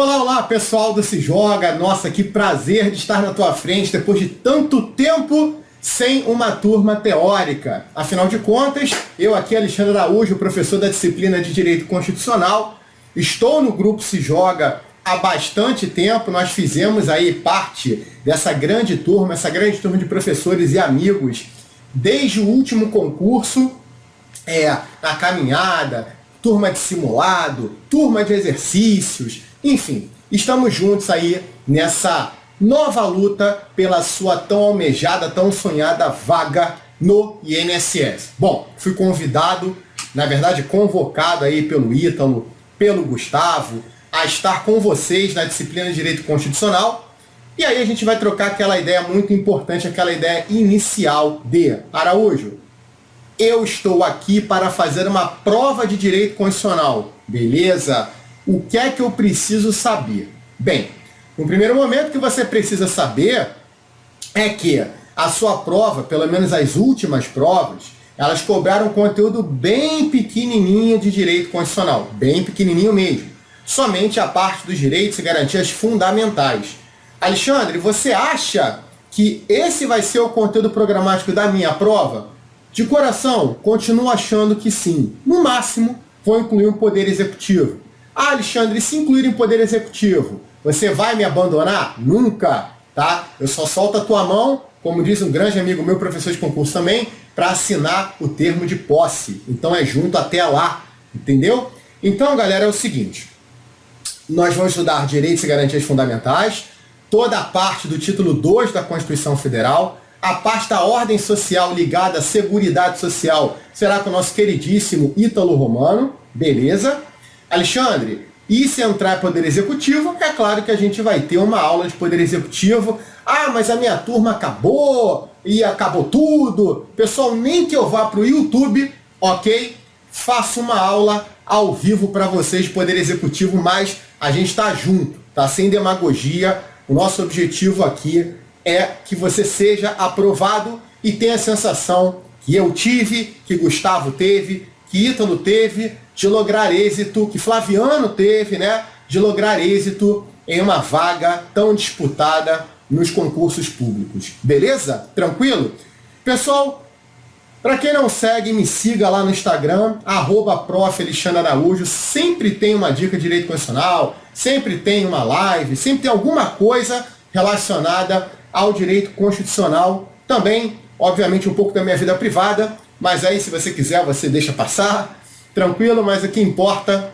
Olá, olá, pessoal do Se Joga. Nossa, que prazer de estar na tua frente depois de tanto tempo sem uma turma teórica. Afinal de contas, eu aqui, Alexandre Araújo, professor da disciplina de Direito Constitucional, estou no grupo Se Joga há bastante tempo. Nós fizemos aí parte dessa grande turma de professores e amigos desde o último concurso, na caminhada, turma de simulado, turma de exercícios, enfim, estamos juntos aí nessa nova luta pela sua tão almejada, tão sonhada vaga no INSS. Bom, fui convidado, na verdade convocado aí pelo Ítalo, pelo Gustavo, a estar com vocês na disciplina de Direito Constitucional. E aí a gente vai trocar aquela ideia muito importante, aquela ideia inicial de Araújo. Eu estou aqui para fazer uma prova de Direito Constitucional, beleza? O que é que eu preciso saber? Bem, no primeiro momento que você precisa saber é que a sua prova, pelo menos as últimas provas, elas cobraram um conteúdo bem pequenininho de Direito Constitucional, bem pequenininho mesmo. Somente a parte dos direitos e garantias fundamentais. Alexandre, você acha que esse vai ser o conteúdo programático da minha prova? De coração, continuo achando que sim. No máximo, vou incluir um poder executivo. Ah, Alexandre, se incluir em poder executivo, você vai me abandonar? Nunca, tá? Eu só solto a tua mão, como diz um grande amigo meu, professor de concurso também, para assinar o termo de posse. Então é junto até lá, entendeu? Então, galera, é o seguinte. Nós vamos estudar direitos e garantias fundamentais, toda a parte do título 2 da Constituição Federal, a parte da ordem social ligada à Seguridade Social será com o nosso queridíssimo Ítalo Romano, beleza? Alexandre, e se entrar em Poder Executivo, é claro que a gente vai ter uma aula de Poder Executivo. Ah, mas a minha turma acabou, e acabou tudo. Pessoal, nem que eu vá para o YouTube, ok? Faço uma aula ao vivo para vocês de Poder Executivo, mas a gente está junto, tá? Sem demagogia. O nosso objetivo aqui é que você seja aprovado e tenha a sensação que eu tive, que Gustavo teve, que Ítalo teve, de lograr êxito, que Flaviano teve, né? De lograr êxito em uma vaga tão disputada nos concursos públicos. Beleza? Tranquilo? Pessoal, para quem não segue, me siga lá no Instagram, @prof. Alexandre Araújo. Sempre tem uma dica de direito constitucional, sempre tem uma live, sempre tem alguma coisa relacionada ao direito constitucional. Também, obviamente, um pouco da minha vida privada, mas aí se você quiser, você deixa passar. Tranquilo, mas o que importa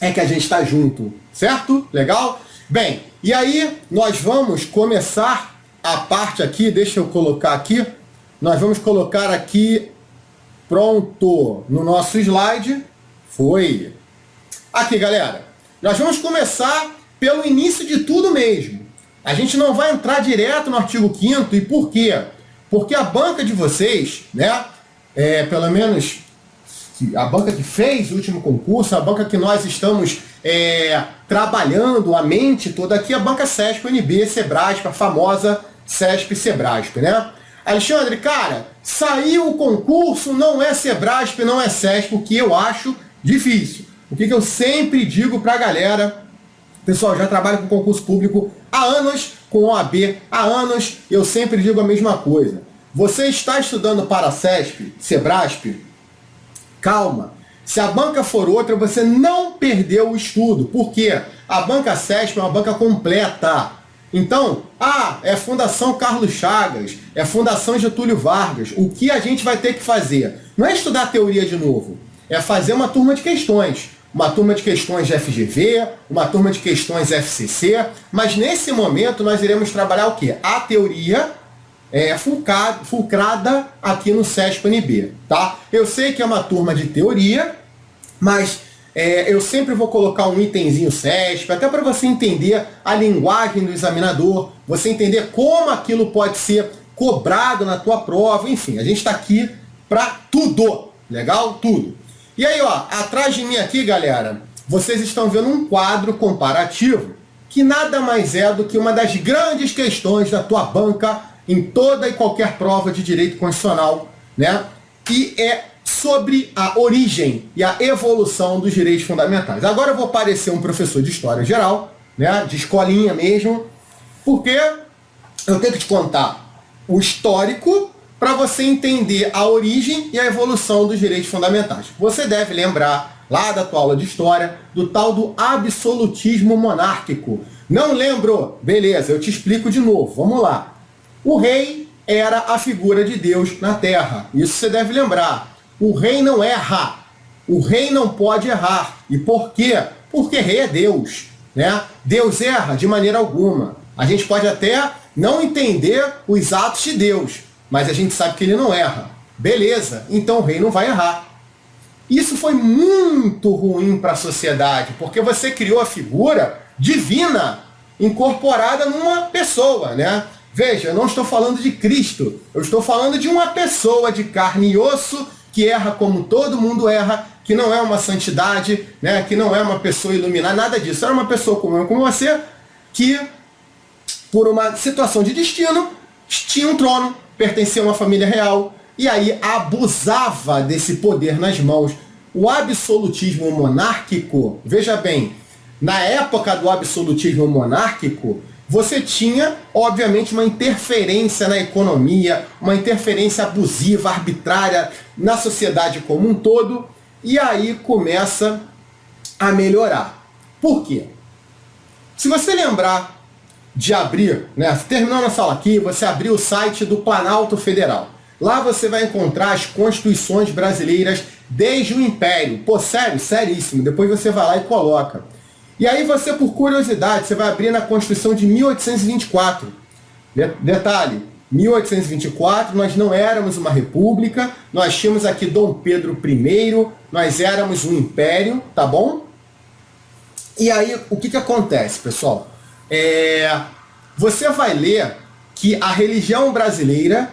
é que a gente está junto, certo? Legal? Bem, e aí nós vamos começar a parte aqui, deixa eu colocar aqui, nós vamos colocar aqui, pronto, no nosso slide, foi. Aqui, galera, nós vamos começar pelo início de tudo mesmo. A gente não vai entrar direto no artigo 5º, e por quê? Porque a banca de vocês, né, pelo menos a banca que fez o último concurso, a banca que nós estamos trabalhando a mente toda aqui, a banca CESP, UNB, Sebrasp, a famosa CESP Sebrasp, né? Alexandre, cara, saiu o concurso, não é Sebrasp, não é CESP, o que eu acho difícil. O que eu sempre digo pra galera, pessoal, já trabalho com concurso público há anos, com OAB há anos, eu sempre digo a mesma coisa. Você está estudando para a CESP, Sebrasp? Calma. Se a banca for outra, você não perdeu o estudo. Por quê? A banca CESP é uma banca completa. Então, é Fundação Carlos Chagas, é Fundação Getúlio Vargas. O que a gente vai ter que fazer? Não é estudar teoria de novo, é fazer uma turma de questões. Uma turma de questões de FGV, uma turma de questões FCC, mas nesse momento nós iremos trabalhar o quê? A teoria fulcrada aqui no CESP-UNB, tá? Eu sei que é uma turma de teoria, mas eu sempre vou colocar um itemzinho CESP, até para você entender a linguagem do examinador, você entender como aquilo pode ser cobrado na tua prova, enfim, a gente está aqui para tudo, legal? Tudo. E aí, ó, atrás de mim aqui, galera, vocês estão vendo um quadro comparativo que nada mais é do que uma das grandes questões da tua banca em toda e qualquer prova de direito constitucional, né? E é sobre a origem e a evolução dos direitos fundamentais. Agora eu vou parecer um professor de História Geral, né, de escolinha mesmo, porque eu tenho que te contar o histórico para você entender a origem e a evolução dos direitos fundamentais. Você deve lembrar, lá da tua aula de história, do tal do absolutismo monárquico. Não lembro? Beleza, eu te explico de novo. Vamos lá. O rei era a figura de Deus na Terra. Isso você deve lembrar. O rei não erra. O rei não pode errar. E por quê? Porque rei é Deus, né? Deus erra de maneira alguma. A gente pode até não entender os atos de Deus, mas a gente sabe que ele não erra. Beleza, então o rei não vai errar. Isso foi muito ruim para a sociedade, porque você criou a figura divina incorporada numa pessoa, né? Veja, eu não estou falando de Cristo, eu estou falando de uma pessoa de carne e osso que erra como todo mundo erra, que não é uma santidade, né? Que não é uma pessoa iluminada, nada disso. Era uma pessoa como eu, como você, que por uma situação de destino tinha um trono, pertencia a uma família real, e aí abusava desse poder nas mãos. O absolutismo monárquico, veja bem, na época do absolutismo monárquico, você tinha, obviamente, uma interferência na economia, uma interferência abusiva, arbitrária na sociedade como um todo, e aí começa a melhorar. Por quê? Se você lembrar de abrir, né, terminando essa aula aqui, você abrir o site do Planalto Federal. Lá você vai encontrar as constituições brasileiras desde o Império. Pô, sério, seríssimo. Depois você vai lá e coloca. E aí você, por curiosidade, você vai abrir na Constituição de 1824. Detalhe, 1824 nós não éramos uma república, nós tínhamos aqui Dom Pedro I, nós éramos um império, tá bom? E aí, o que acontece, pessoal? Você vai ler que a religião brasileira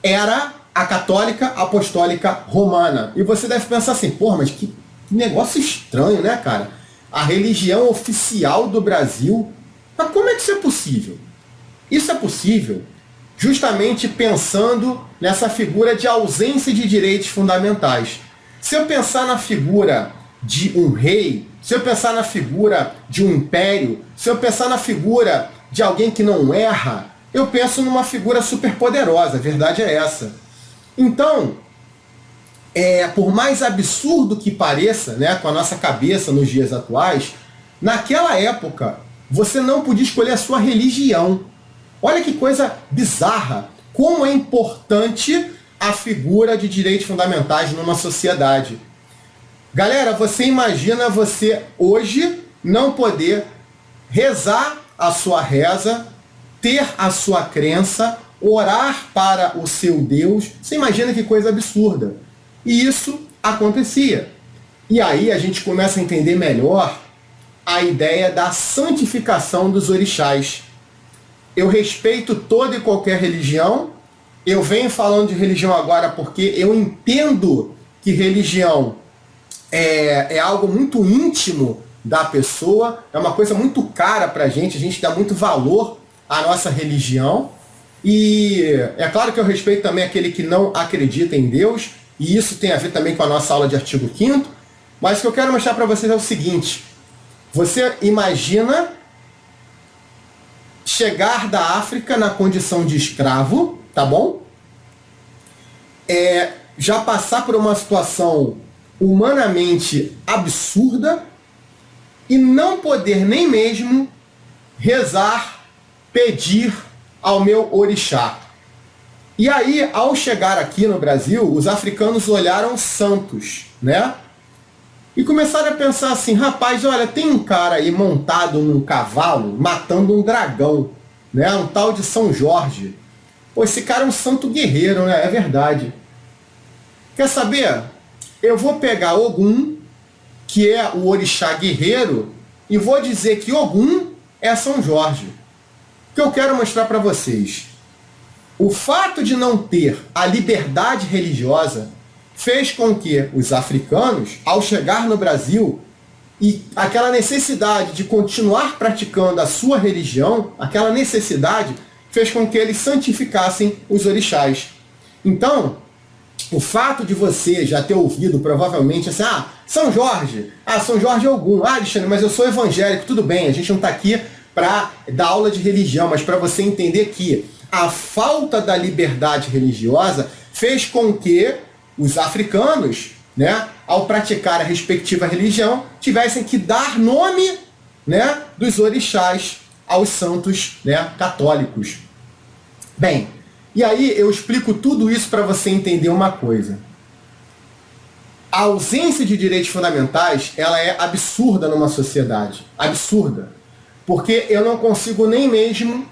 era a católica apostólica romana. E você deve pensar assim, porra, mas que negócio estranho, né, cara? A religião oficial do Brasil, mas como é que isso é possível? Isso é possível justamente pensando nessa figura de ausência de direitos fundamentais. Se eu pensar na figura de um rei, se eu pensar na figura de um império, se eu pensar na figura de alguém que não erra, eu penso numa figura superpoderosa, a verdade é essa. Então, por mais absurdo que pareça, né, com a nossa cabeça nos dias atuais, naquela época você não podia escolher a sua religião. Olha que coisa bizarra, como é importante a figura de direitos fundamentais numa sociedade. Galera, você imagina você hoje não poder rezar a sua reza, ter a sua crença, orar para o seu Deus. Você imagina que coisa absurda. E isso acontecia. E aí a gente começa a entender melhor a ideia da santificação dos orixás. Eu respeito toda e qualquer religião. Eu venho falando de religião agora porque eu entendo que religião é algo muito íntimo da pessoa, é uma coisa muito cara pra gente dá muito valor à nossa religião. E é claro que eu respeito também aquele que não acredita em Deus, e isso tem a ver também com a nossa aula de artigo 5º, mas o que eu quero mostrar para vocês é o seguinte: você imagina chegar da África na condição de escravo, tá bom? Já passar por uma situação humanamente absurda e não poder nem mesmo rezar, pedir ao meu orixá. E aí, ao chegar aqui no Brasil, os africanos olharam santos, né? E começaram a pensar assim, rapaz, olha, tem um cara aí montado num cavalo, matando um dragão, né? Um tal de São Jorge. Pô, esse cara é um santo guerreiro, né? É verdade. Quer saber? Eu vou pegar Ogum, que é o orixá guerreiro, e vou dizer que Ogum é São Jorge. O que eu quero mostrar para vocês: o fato de não ter a liberdade religiosa fez com que os africanos, ao chegar no Brasil, e aquela necessidade de continuar praticando a sua religião, aquela necessidade fez com que eles santificassem os orixás. Então, o fato de você já ter ouvido provavelmente assim, São Jorge, São Jorge é algum, Alexandre, mas eu sou evangélico, tudo bem, a gente não está aqui para dar aula de religião, mas para você entender que a falta da liberdade religiosa fez com que os africanos, né, ao praticar a respectiva religião, tivessem que dar nome, né, dos orixás aos santos, né, católicos. Bem, e aí eu explico tudo isso para você entender uma coisa. A ausência de direitos fundamentais, ela é absurda numa sociedade. Absurda. Porque eu não consigo nem mesmo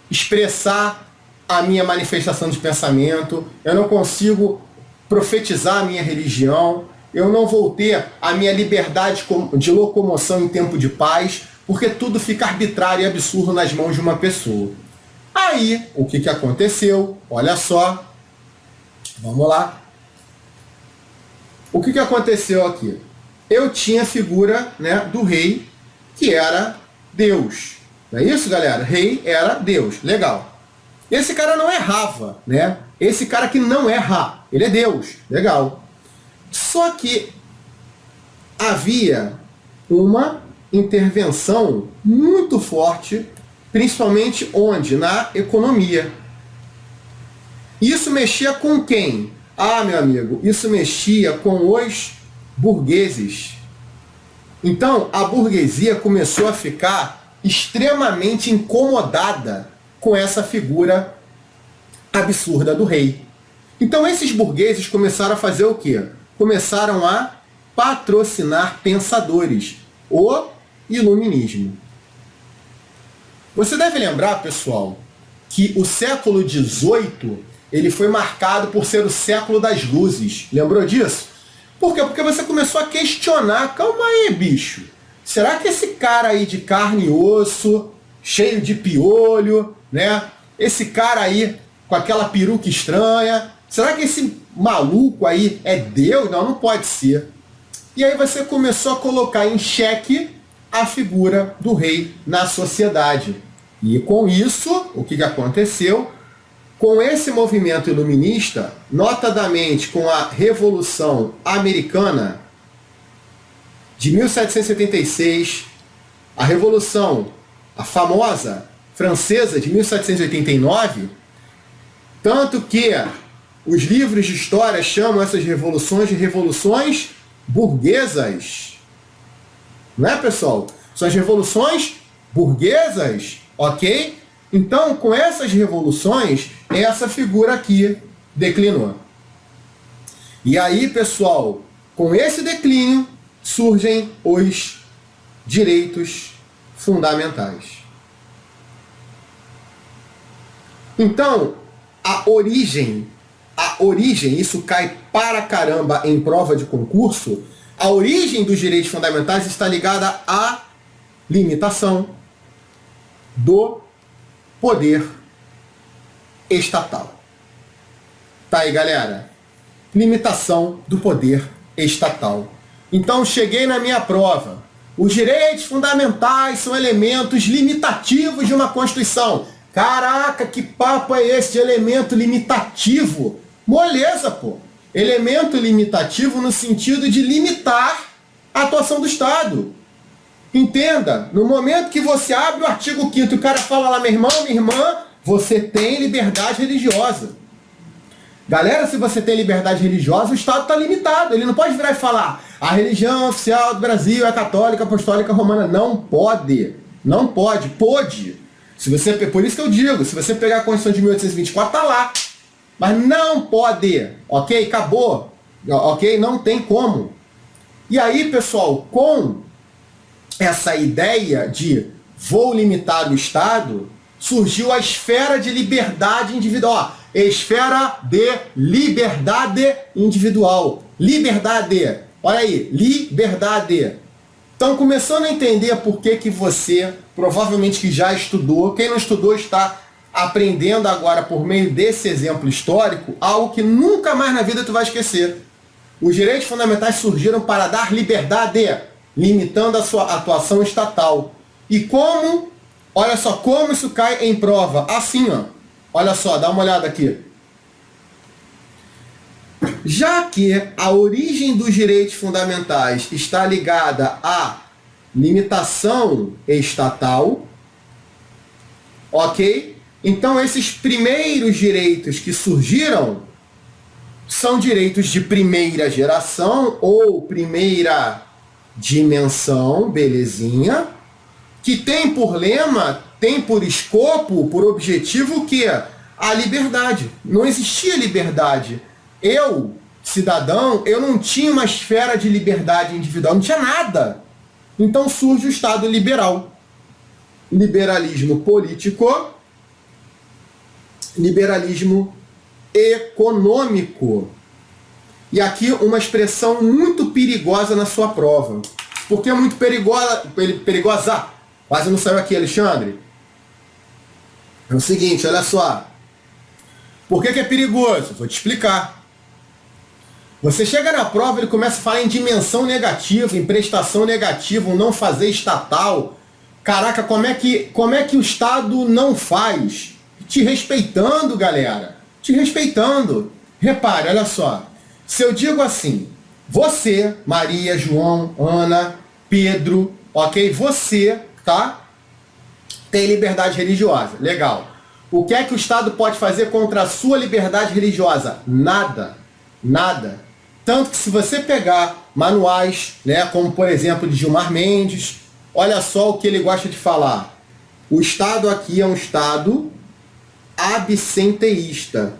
expressar a minha manifestação de pensamento, eu não consigo profetizar a minha religião, eu não vou ter a minha liberdade de locomoção em tempo de paz, porque tudo fica arbitrário e absurdo nas mãos de uma pessoa. Aí, o que aconteceu? Olha só. Vamos lá. O que aconteceu aqui? Eu tinha a figura, né, do rei, que era Deus. Não é isso, galera? Rei era Deus. Legal. Esse cara não é Rava, né? Esse cara que não é Ra. Ele é Deus. Legal. Só que havia uma intervenção muito forte, principalmente onde? Na economia. Isso mexia com quem? Meu amigo, isso mexia com os burgueses. Então, a burguesia começou a ficar extremamente incomodada com essa figura absurda do rei. Então, esses burgueses começaram a fazer o quê? Começaram a patrocinar pensadores, o iluminismo. Você deve lembrar, pessoal, que o século XVIII ele foi marcado por ser o século das luzes. Lembrou disso? Por quê? Porque você começou a questionar. Calma aí, bicho. Será que esse cara aí de carne e osso, cheio de piolho, né? Esse cara aí com aquela peruca estranha, será que esse maluco aí é Deus? Não, não pode ser. E aí você começou a colocar em xeque a figura do rei na sociedade. E com isso, o que aconteceu? Com esse movimento iluminista, notadamente com a Revolução Americana de 1776, a Revolução, a famosa francesa de 1789, tanto que os livros de história chamam essas revoluções de revoluções burguesas. Não é, pessoal? São as revoluções burguesas, ok? Então, com essas revoluções, essa figura aqui declinou. E aí, pessoal, com esse declínio, surgem os direitos fundamentais. Então, a origem, isso cai para caramba em prova de concurso, a origem dos direitos fundamentais está ligada à limitação do poder estatal. Tá aí, galera? Limitação do poder estatal. Então, cheguei na minha prova. Os direitos fundamentais são elementos limitativos de uma Constituição. Caraca, que papo é esse de elemento limitativo? Moleza, pô. Elemento limitativo no sentido de limitar a atuação do Estado. Entenda, no momento que você abre o artigo 5º, o cara fala lá, meu irmão, minha irmã, você tem liberdade religiosa. Galera, se você tem liberdade religiosa, o Estado está limitado. Ele não pode virar e falar, a religião oficial do Brasil é católica, apostólica, romana. Não pode. Não pode. Pode. Se você, por isso que eu digo, se você pegar a Constituição de 1824, tá lá. Mas não pode. Ok? Acabou. Ok? Não tem como. E aí, pessoal, com essa ideia de vou limitar o Estado, surgiu a esfera de liberdade individual. Esfera de liberdade individual. Liberdade. Olha aí, liberdade. Então, começando a entender por que você, provavelmente que já estudou, quem não estudou está aprendendo agora por meio desse exemplo histórico, algo que nunca mais na vida tu vai esquecer. Os direitos fundamentais surgiram para dar liberdade, limitando a sua atuação estatal. E como, olha só, como isso cai em prova? Assim, ó. Olha só, dá uma olhada aqui. Já que a origem dos direitos fundamentais está ligada à limitação estatal, ok? Então esses primeiros direitos que surgiram são direitos de primeira geração ou primeira dimensão, belezinha, que tem por lema, tem por escopo, por objetivo o quê? A liberdade. Não existia liberdade. Eu, cidadão, eu não tinha uma esfera de liberdade individual, não tinha nada. Então surge o Estado liberal. Liberalismo político, liberalismo econômico. E aqui uma expressão muito perigosa na sua prova. Por que é muito perigosa? Quase não saiu aqui, Alexandre. É o seguinte, olha só. Por que é perigoso? Vou te explicar. Você chega na prova, ele começa a falar em dimensão negativa, em prestação negativa, um não fazer estatal. Caraca, como é que o Estado não faz? Te respeitando, galera. Te respeitando. Repare, olha só. Se eu digo assim, você, Maria, João, Ana, Pedro, ok? Você, tá? Tem liberdade religiosa. Legal. O que é que o Estado pode fazer contra a sua liberdade religiosa? Nada. Nada. Tanto que se você pegar manuais, né, como por exemplo de Gilmar Mendes, olha só o que ele gosta de falar. O Estado aqui é um Estado absenteísta.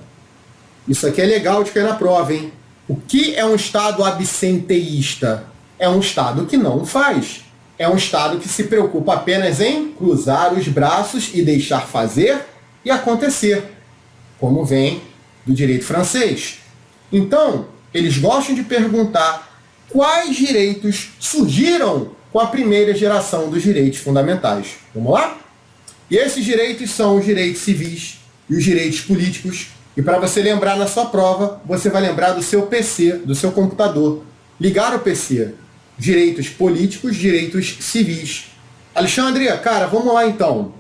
Isso aqui é legal de cair na prova, hein? O que é um Estado absenteísta? É um Estado que não faz. É um Estado que se preocupa apenas em cruzar os braços e deixar fazer e acontecer, como vem do direito francês. Então, eles gostam de perguntar quais direitos surgiram com a primeira geração dos direitos fundamentais. Vamos lá? E esses direitos são os direitos civis e os direitos políticos. E para você lembrar na sua prova, você vai lembrar do seu PC, do seu computador. Ligar o PC. Direitos políticos, direitos civis. Alexandre, cara, vamos lá então.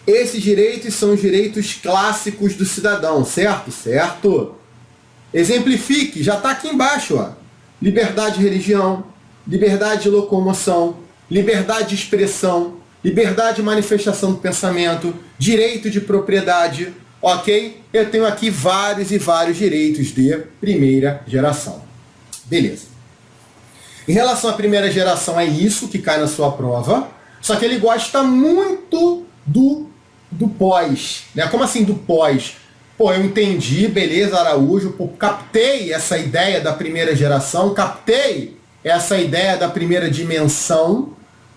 Esses direitos são os direitos clássicos do cidadão, certo? Certo. Exemplifique, já está aqui embaixo, ó. Liberdade de religião, liberdade de locomoção, liberdade de expressão, liberdade de manifestação do pensamento, direito de propriedade, ok? Eu tenho aqui vários e vários direitos de primeira geração. Beleza. Em relação à primeira geração, é isso que cai na sua prova, só que ele gosta muito do pós, né? Como assim do pós? Pô, eu entendi, beleza, Araújo, pô, captei essa ideia da primeira geração, captei essa ideia da primeira dimensão,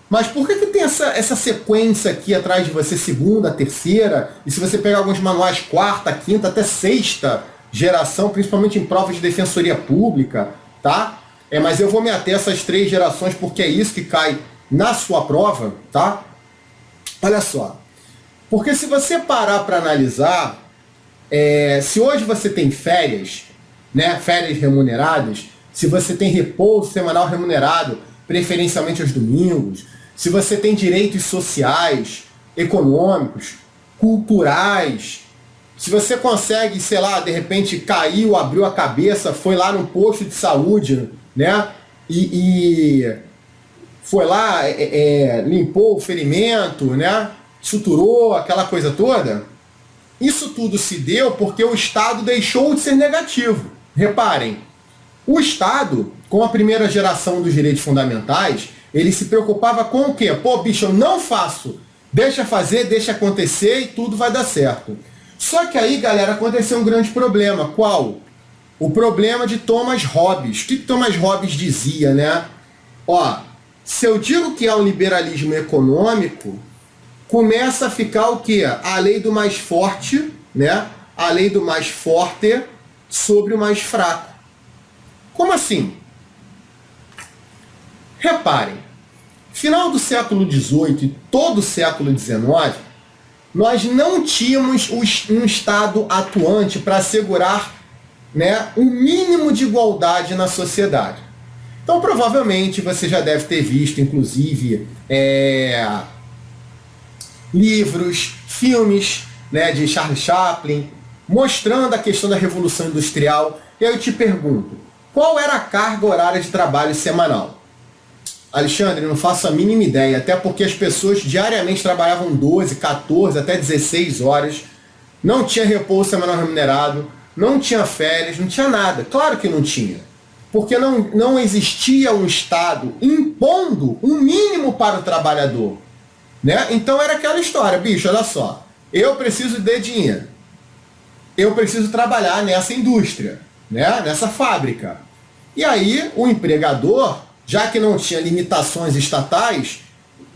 mas por que tem essa sequência aqui atrás de você, segunda, terceira, e se você pegar alguns manuais, quarta, quinta, até sexta geração, principalmente em provas de defensoria pública, tá? Mas eu vou me ater a essas 3 gerações porque é isso que cai na sua prova, tá? Olha só, porque se você parar para analisar, se hoje você tem férias, né, férias remuneradas, se você tem repouso semanal remunerado, preferencialmente aos domingos, se você tem direitos sociais, econômicos, culturais, se você consegue, sei lá, de repente caiu, abriu a cabeça, foi lá num posto de saúde, né, e foi lá, limpou o ferimento, né, suturou, aquela coisa toda. Isso tudo se deu porque o Estado deixou de ser negativo. Reparem, o Estado, com a primeira geração dos direitos fundamentais, ele se preocupava com o quê? Pô, bicho, eu não faço. Deixa fazer, deixa acontecer e tudo vai dar certo. Só que aí, galera, aconteceu um grande problema. Qual? O problema de Thomas Hobbes. O que Thomas Hobbes dizia, né? Ó, se eu digo que é um liberalismo econômico, começa a ficar o quê? A lei do mais forte, né? A lei do mais forte sobre o mais fraco. Como assim? Reparem, final do século XVIII e todo o século XIX, nós não tínhamos um Estado atuante para assegurar, né, um mínimo de igualdade na sociedade. Então, provavelmente, você já deve ter visto, inclusive, livros, filmes, né, de Charles Chaplin, mostrando a questão da Revolução Industrial. E aí eu te pergunto, qual era a carga horária de trabalho semanal? Alexandre, não faço a mínima ideia, até porque as pessoas diariamente trabalhavam 12, 14, até 16 horas, não tinha repouso semanal remunerado, não tinha férias, não tinha nada. Claro que não tinha, porque não existia um Estado impondo um mínimo para o trabalhador, né? Então era aquela história, bicho, olha só, eu preciso de dinheiro, eu preciso trabalhar nessa indústria, né? Nessa fábrica. E aí o empregador, já que não tinha limitações estatais,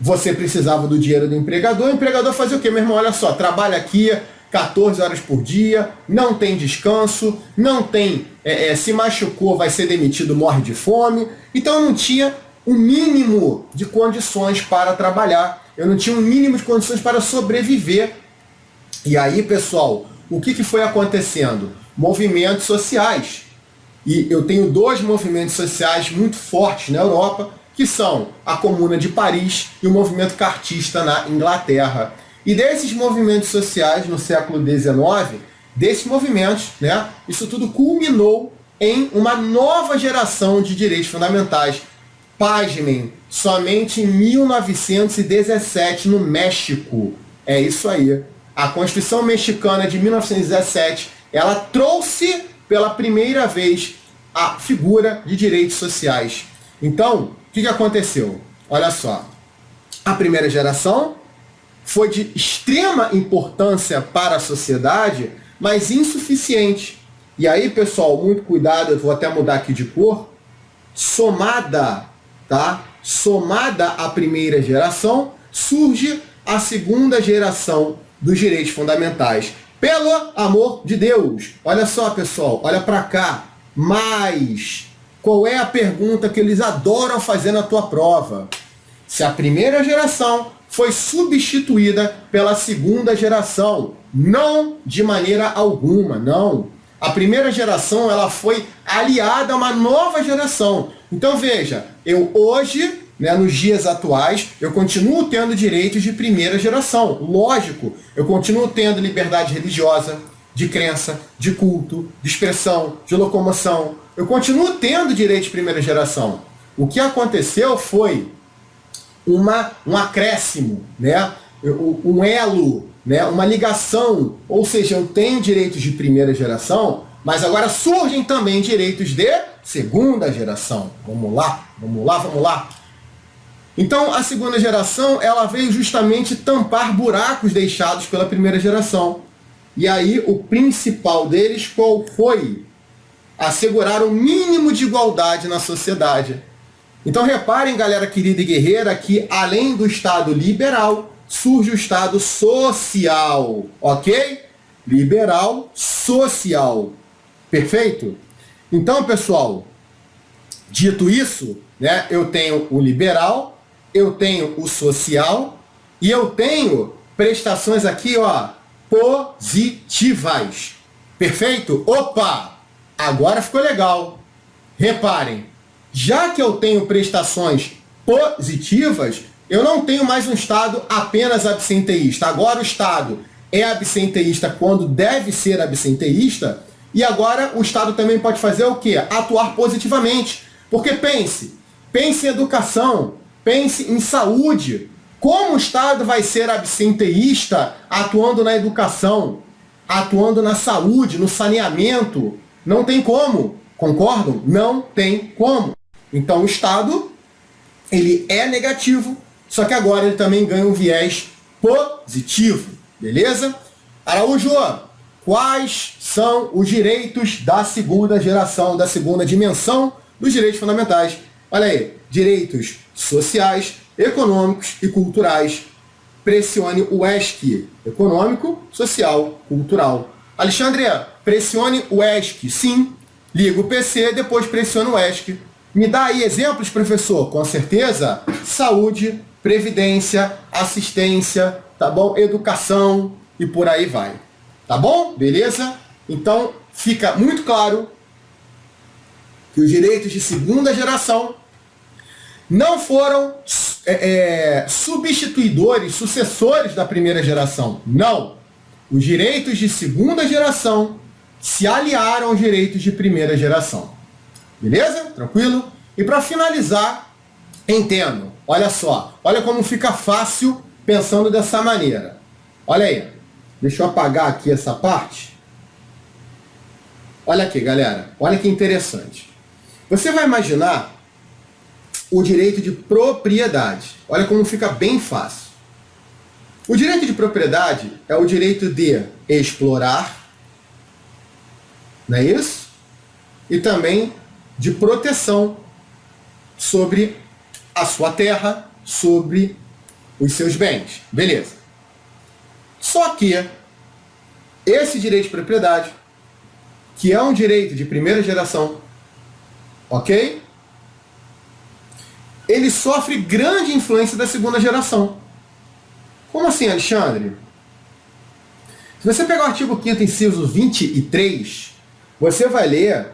você precisava do dinheiro do empregador, o empregador fazia o quê? Meu irmão, olha só, trabalha aqui 14 horas por dia, não tem descanso, não tem, se machucou, vai ser demitido, morre de fome. Então eu não tinha o mínimo de condições para trabalhar, eu não tinha um mínimo de condições para sobreviver. E aí, pessoal, o que foi acontecendo? Movimentos sociais. E eu tenho dois movimentos sociais muito fortes na Europa, que são a Comuna de Paris e o movimento cartista na Inglaterra. E desses movimentos sociais no século XIX, desses movimentos, né, isso tudo culminou em uma nova geração de direitos fundamentais. Pasmem, somente em 1917 no México. É isso aí. A Constituição Mexicana de 1917, ela trouxe pela primeira vez a figura de direitos sociais. Então, o que aconteceu? Olha só, a primeira geração foi de extrema importância para a sociedade, mas insuficiente. E aí, pessoal, muito cuidado, eu vou até mudar aqui de cor. Somada, tá? Somada à primeira geração, surge a segunda geração dos direitos fundamentais. Pelo amor de Deus! Olha só, pessoal, olha para cá. Mas qual é a pergunta que eles adoram fazer na tua prova? Se a primeira geração foi substituída pela segunda geração. Não de maneira alguma, não. A primeira geração, ela foi aliada a uma nova geração. Então veja, eu hoje, né, nos dias atuais, eu continuo tendo direitos de primeira geração. Lógico, eu continuo tendo liberdade religiosa, de crença, de culto, de expressão, de locomoção. Eu continuo tendo direitos de primeira geração. O que aconteceu foi um acréscimo, né? Um elo, né? Uma ligação. Ou seja, eu tenho direitos de primeira geração, mas agora surgem também direitos de segunda geração. Vamos lá, vamos lá, vamos lá. Então, a segunda geração, ela veio justamente tampar buracos deixados pela primeira geração. E aí, o principal deles, qual foi? Assegurar o mínimo de igualdade na sociedade. Então, reparem, galera querida e guerreira, que além do Estado liberal, surge o Estado social, ok? Liberal, social. Perfeito? Então, pessoal, dito isso, né, eu tenho o liberal, eu tenho o social e eu tenho prestações aqui, ó, positivas. Perfeito? Opa! Agora ficou legal. Reparem, já que eu tenho prestações positivas, eu não tenho mais um Estado apenas absenteísta. Agora o Estado é absenteísta quando deve ser absenteísta, e agora o Estado também pode fazer o quê? Atuar positivamente. Porque pense em educação, pense em saúde. Como o Estado vai ser absenteísta atuando na educação, atuando na saúde, no saneamento? Não tem como. Concordam? Não tem como. Então o Estado, ele é negativo, só que agora ele também ganha um viés positivo. Beleza? Araújo, quais são os direitos da segunda geração, da segunda dimensão dos direitos fundamentais? Olha aí, direitos sociais, econômicos e culturais. Pressione o ESC, econômico, social, cultural. Alexandre, pressione o ESC, sim. Liga o PC, depois pressiona o ESC. Me dá aí exemplos, professor? Com certeza. Saúde, previdência, assistência, tá bom? Educação e por aí vai. Tá bom? Beleza? Então, fica muito claro que os direitos de segunda geração não foram substituidores, sucessores da primeira geração. Não. Os direitos de segunda geração se aliaram aos direitos de primeira geração. Beleza? Tranquilo? E para finalizar, entendo. Olha só. Olha como fica fácil pensando dessa maneira. Olha aí. Deixa eu apagar aqui essa parte. Olha aqui, galera. Olha que interessante. Você vai imaginar o direito de propriedade. Olha como fica bem fácil. O direito de propriedade é o direito de explorar, não é isso? E também de proteção sobre a sua terra, sobre os seus bens. Beleza. Só que esse direito de propriedade, que é um direito de primeira geração, ok? Ele sofre grande influência da segunda geração. Como assim, Alexandre? Se você pegar o artigo 5º, inciso 23, você vai ler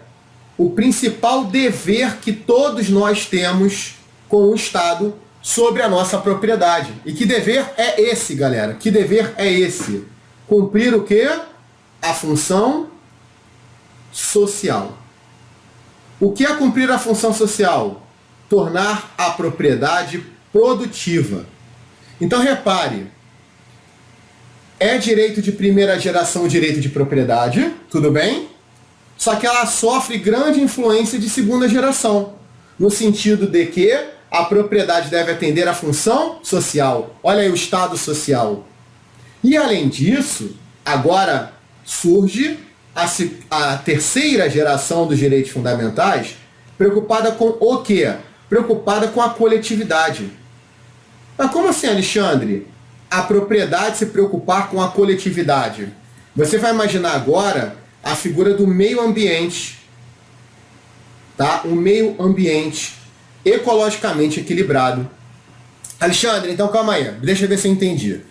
o principal dever que todos nós temos com o Estado sobre a nossa propriedade. E que dever é esse, galera? Que dever é esse? Cumprir o quê? A função social. O que é cumprir a função social? Tornar a propriedade produtiva. Então repare, é direito de primeira geração o direito de propriedade, tudo bem? Só que ela sofre grande influência de segunda geração, no sentido de que a propriedade deve atender à função social. Olha aí o Estado social. E além disso, agora surge a terceira geração dos direitos fundamentais, preocupada com o quê? Preocupada com a coletividade. Mas como assim, Alexandre? A propriedade se preocupar com a coletividade. Você vai imaginar agora a figura do meio ambiente, tá? O meio ambiente ecologicamente equilibrado. Alexandre, então calma aí, deixa eu ver se eu entendi.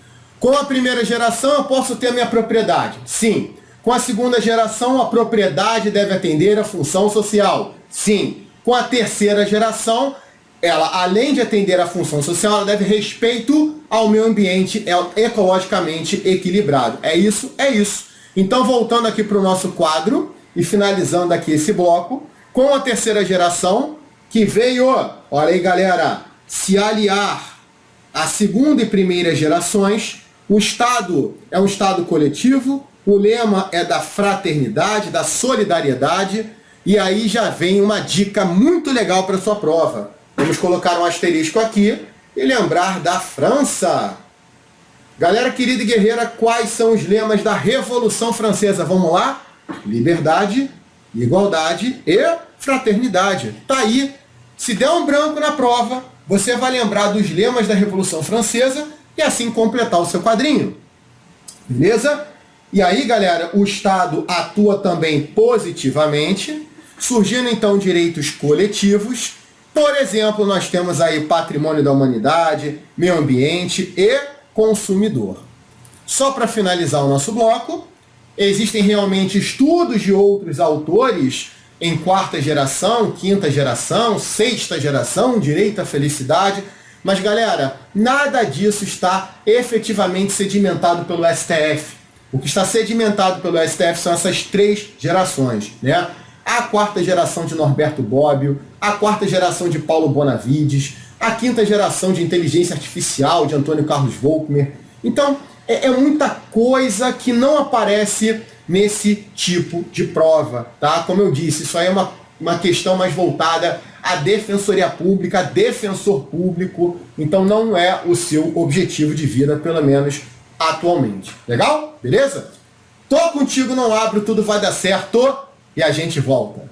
Com a primeira geração eu posso ter a minha propriedade? Sim. Com a segunda geração a propriedade deve atender à função social? Sim. Com a terceira geração, ela, além de atender à função social, ela deve respeito ao meio ambiente ecologicamente equilibrado. É isso? É isso. Então, voltando aqui para o nosso quadro e finalizando aqui esse bloco, com a terceira geração, que veio, olha aí, galera, se aliar à segunda e primeira gerações, o Estado é um Estado coletivo, o lema é da fraternidade, da solidariedade, e aí já vem uma dica muito legal para sua prova. Vamos colocar um asterisco aqui e lembrar da França. Galera querida e guerreira, quais são os lemas da Revolução Francesa? Vamos lá? Liberdade, igualdade e fraternidade. Tá aí. Se der um branco na prova, você vai lembrar dos lemas da Revolução Francesa e assim completar o seu quadrinho. Beleza? E aí, galera, o Estado atua também positivamente, surgindo então direitos coletivos. Por exemplo, nós temos aí patrimônio da humanidade, meio ambiente e consumidor. Só para finalizar o nosso bloco, existem realmente estudos de outros autores em quarta geração, quinta geração, sexta geração, direito à felicidade, mas galera, nada disso está efetivamente sedimentado pelo STF. O que está sedimentado pelo STF são essas três gerações, né? A quarta geração de Norberto Bobbio, a quarta geração de Paulo Bonavides, a quinta geração de inteligência artificial de Antônio Carlos Volckmer. Então, é muita coisa que não aparece nesse tipo de prova, tá? Como eu disse, isso aí é uma questão mais voltada à defensoria pública, a defensor público, então não é o seu objetivo de vida, pelo menos atualmente. Legal? Beleza? Tô contigo, não abro, tudo vai dar certo e a gente volta.